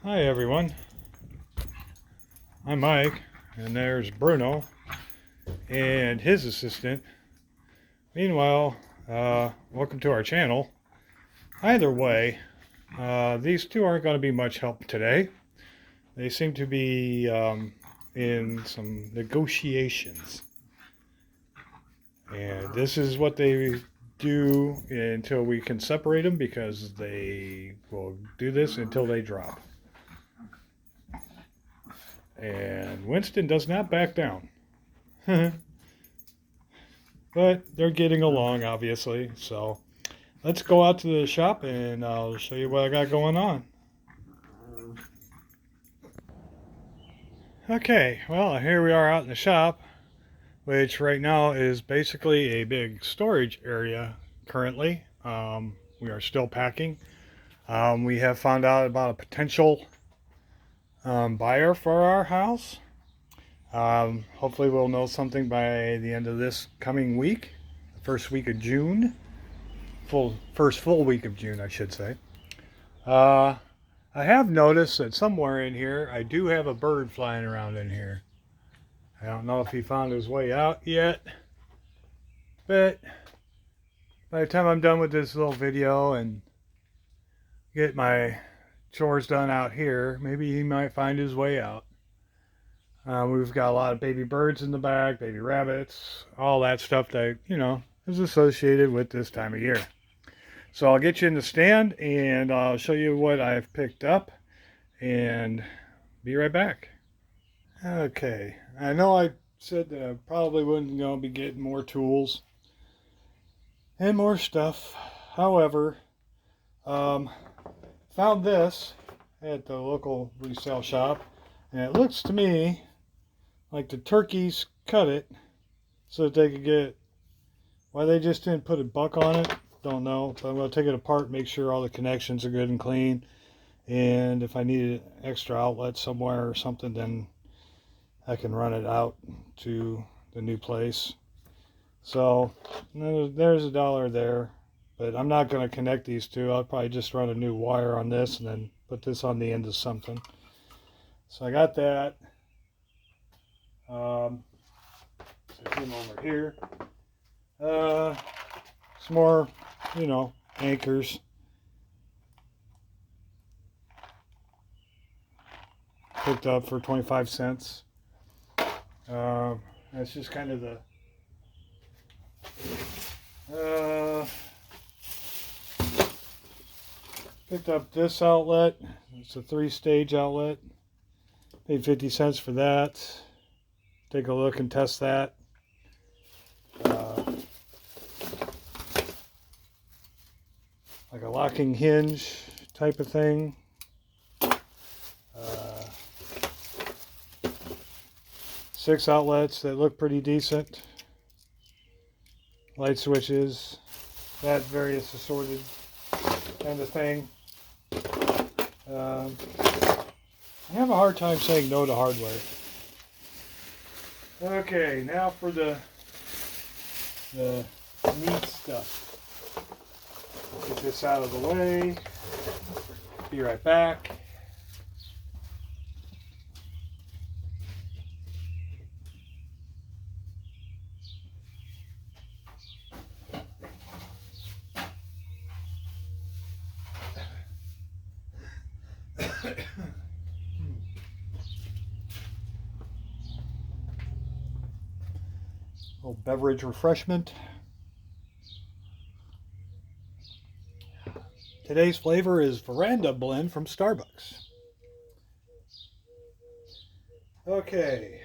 Hi everyone, I'm Mike, and there's Bruno and his assistant. Meanwhile, welcome to our channel. Either way, these two aren't going to be much help today. They seem to be in some negotiations. And this is what they do until we can separate them, because they will do this until they drop. And Winston does not back down. But they're getting along, obviously. So let's go out to the shop and I'll show you what I got going on. Okay, well, here we are out in the shop, which right now is basically a big storage area currently. We are still packing. We have found out about a potential buyer for our house. Hopefully we'll know something by the end of this coming week, the first week of June. First full week of June, I should say. I have noticed that somewhere in here, I do have a bird flying around in here. I don't know if he found his way out yet, but by the time I'm done with this little video and get my chores done out here, maybe he might find his way out. We've got a lot of baby birds in the back, baby rabbits, all that stuff that, is associated with this time of year. So I'll get you in the stand and I'll show you what I've picked up and be right back. Okay, I know I said that I probably wouldn't be getting more tools and more stuff. However, found this at the local resale shop, and it looks to me like the turkeys cut it so that they could get, why they just didn't put a buck on it, don't know. But I'm going to take it apart, make sure all the connections are good and clean, and if I need an extra outlet somewhere or something, then I can run it out to the new place. So there's $1 there, but I'm not going to connect these two. I'll probably just run a new wire on this and then put this on the end of something. So I got that. Set him over here. Some more, anchors. Picked up for 25 cents. That's just kind of the picked up this outlet. It's a 3-stage outlet. Paid 50 cents for that. Take a look and test that. Like a locking hinge type of thing. 6 outlets that look pretty decent. Light switches, that various assorted kind of thing. I have a hard time saying no to hardware. Okay, now for the neat stuff. Get this out of the way. Be right back. Little beverage refreshment. Today's flavor is Veranda Blend from Starbucks. Okay.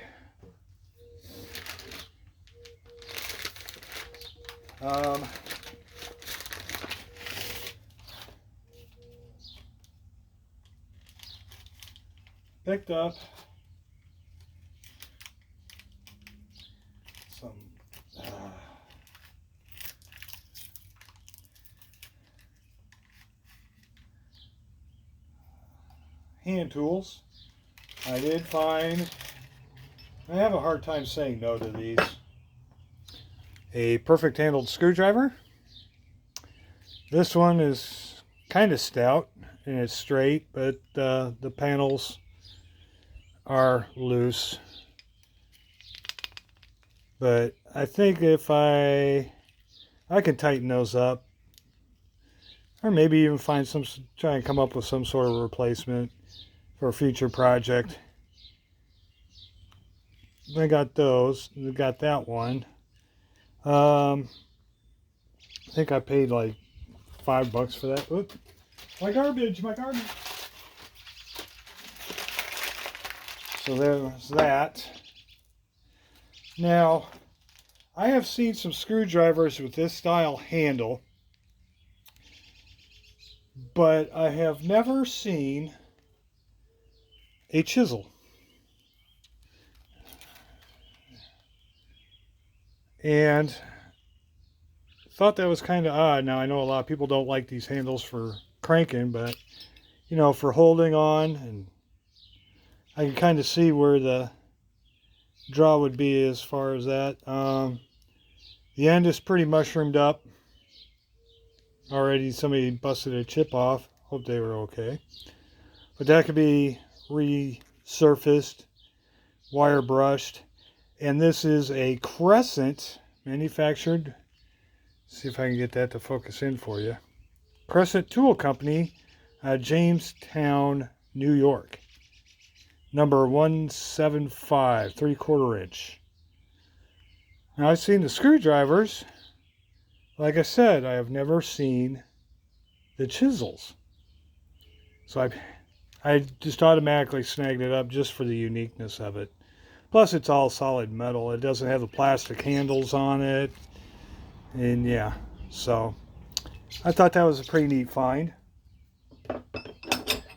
Picked up some hand tools. I did find, I have a hard time saying no to these. A perfect handled screwdriver. This one is kind of stout, and it's straight, but the panels are loose. But I think if I can tighten those up, or maybe even try and come up with some sort of replacement for a future project. I got those. We got that one. I think I paid like $5 for that. Oop. My garbage. So there's that. Now, I have seen some screwdrivers with this style handle, but I have never seen a chisel. And thought that was kind of odd. Now, I know a lot of people don't like these handles for cranking, but, you know, for holding on, and I can kind of see where the draw would be as far as that. The end is pretty mushroomed up. Already somebody busted a chip off. Hope they were okay. But that could be resurfaced, wire brushed. And this is a Crescent manufactured. See if I can get that to focus in for you. Crescent Tool Company, Jamestown, New York. Number 175, 3/4 inch. Now, I've seen the screwdrivers. Like I said, I have never seen the chisels. So I just automatically snagged it up just for the uniqueness of it. Plus, it's all solid metal. It doesn't have the plastic handles on it. And yeah, so I thought that was a pretty neat find.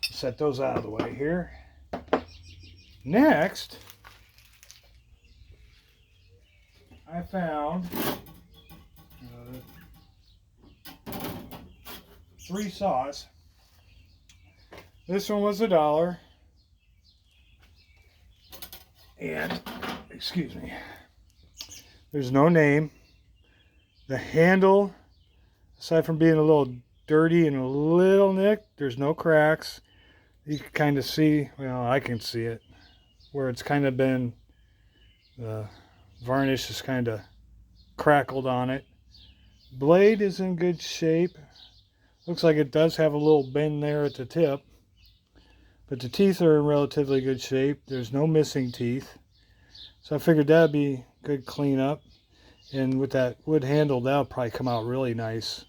Set those out of the way here. Next, I found 3 saws. This one was $1. And, excuse me, there's no name. The handle, aside from being a little dirty and a little nicked, there's no cracks. You can kind of see, well, I can see it, where it's kind of been, the varnish is kind of crackled on it. Blade is in good shape. Looks like it does have a little bend there at the tip. But the teeth are in relatively good shape. There's no missing teeth. So I figured that'd be good cleanup. And with that wood handle, that'll probably come out really nice.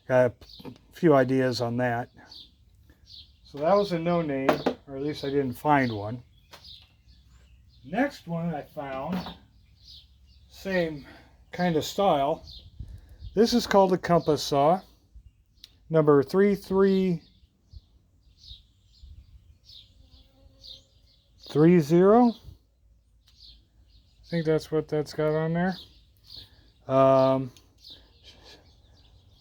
Got a few ideas on that. So that was a no name, or at least I didn't find one. Next one I found, same kind of style. This is called a compass saw. Number 3330. I think that's what that's got on there.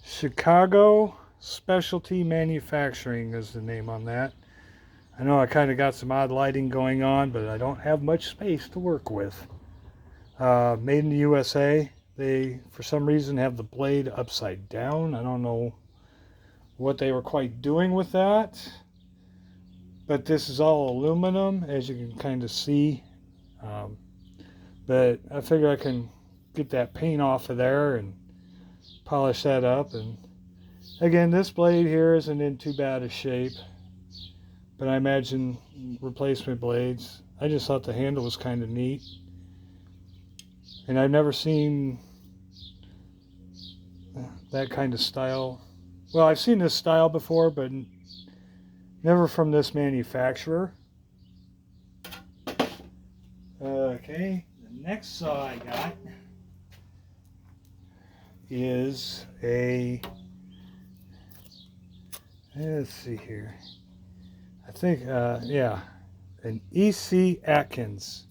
Chicago Specialty Manufacturing is the name on that. I know I kind of got some odd lighting going on, but I don't have much space to work with. Made in the USA. They, for some reason, have the blade upside down. I don't know what they were quite doing with that. But this is all aluminum, as you can kind of see. But I figure I can get that paint off of there and polish that up. And again, this blade here isn't in too bad a shape, but I imagine replacement blades. I just thought the handle was kind of neat. And I've never seen that kind of style. Well, I've seen this style before, but never from this manufacturer. Okay, the next saw I got is a, let's see here. I think, yeah, an E.C. Atkins.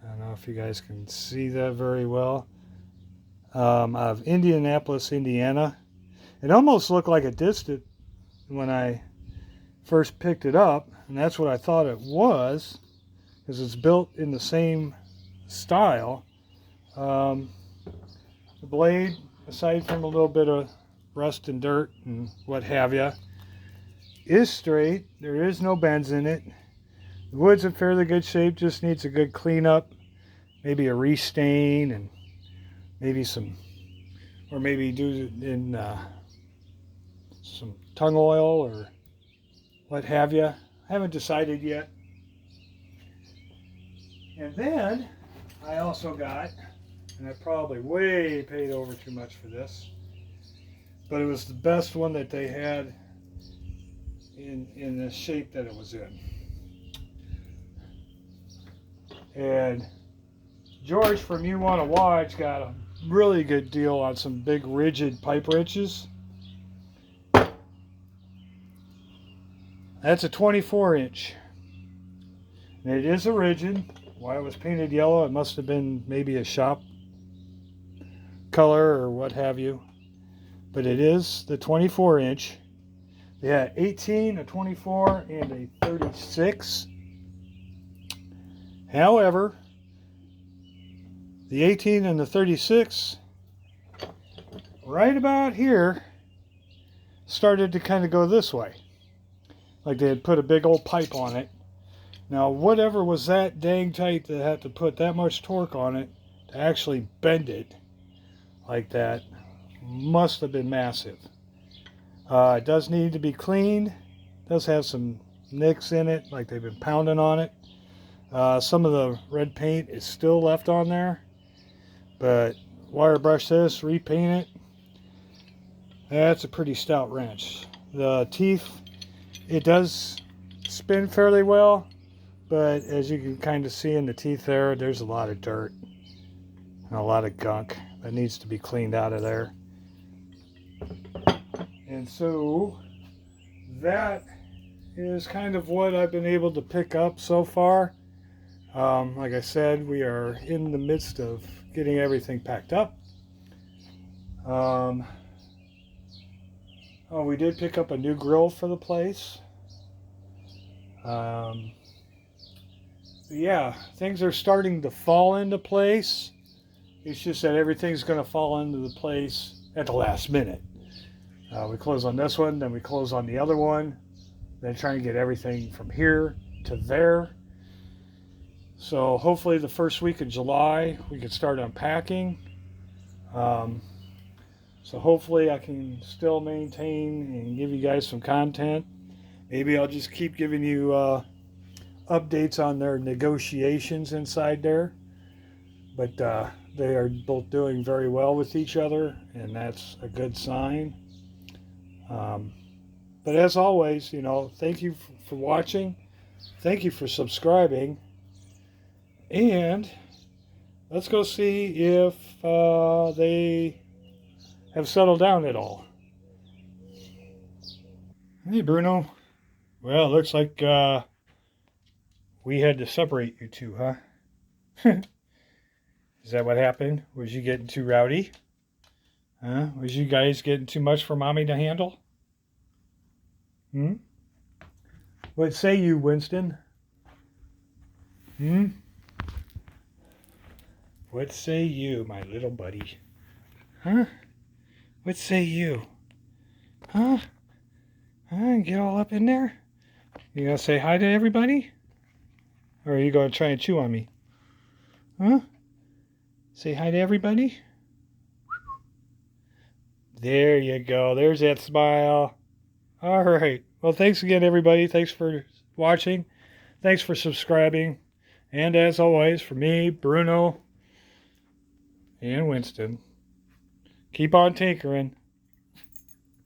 I don't know if you guys can see that very well. Out of Indianapolis, Indiana. It almost looked like a distant when I first picked it up, and that's what I thought it was, because it's built in the same style. The blade, aside from a little bit of rust and dirt and what have you, is straight. There is no bends in it. The wood's in fairly good shape, just needs a good cleanup. Maybe a restain and maybe some, or maybe do it in some tung oil or what have you. I haven't decided yet. And then I also got, and I probably way paid over too much for this, but it was the best one that they had in the shape that it was in. And George from You Want to Watch got a really good deal on some big rigid pipe wrenches. That's a 24-inch. And it is a rigid. Why it was painted yellow, it must have been maybe a shop color or what have you. But it is the 24-inch. They had 18, a 24, and a 36. However, the 18 and the 36, right about here, started to kind of go this way. Like they had put a big old pipe on it. Now, whatever was that dang tight that had to put that much torque on it to actually bend it like that must have been massive. It does need to be cleaned. It does have some nicks in it, like they've been pounding on it. Some of the red paint is still left on there, but wire brush this, repaint it. That's a pretty stout wrench. The teeth, it does spin fairly well, but as you can kind of see in the teeth there, there's a lot of dirt and a lot of gunk that needs to be cleaned out of there. And so that is kind of what I've been able to pick up so far. Like I said, we are in the midst of getting everything packed up. Oh, we did pick up a new grill for the place. Yeah, things are starting to fall into place. It's just that everything's going to fall into the place at the last minute. We close on this one, then we close on the other one, then try and get everything from here to there. So hopefully the first week of July we can start unpacking. So hopefully I can still maintain and give you guys some content. Maybe I'll just keep giving you updates on their negotiations inside there. But they are both doing very well with each other, and that's a good sign. But as always, you know, thank you for watching. Thank you for subscribing. And let's go see if they have settled down at all. Hey, Bruno. Well, it looks like we had to separate you two, huh? Is that what happened? Was you getting too rowdy? Huh? Was you guys getting too much for Mommy to handle? What say you, Winston? What say you, my little buddy? Huh? What say you? Huh? Get all up in there? You gonna say hi to everybody? Or are you gonna try and chew on me? Huh? Say hi to everybody? There you go. There's that smile. All right. Well, thanks again, everybody. Thanks for watching. Thanks for subscribing. And as always, for me, Bruno, and Winston, keep on tinkering.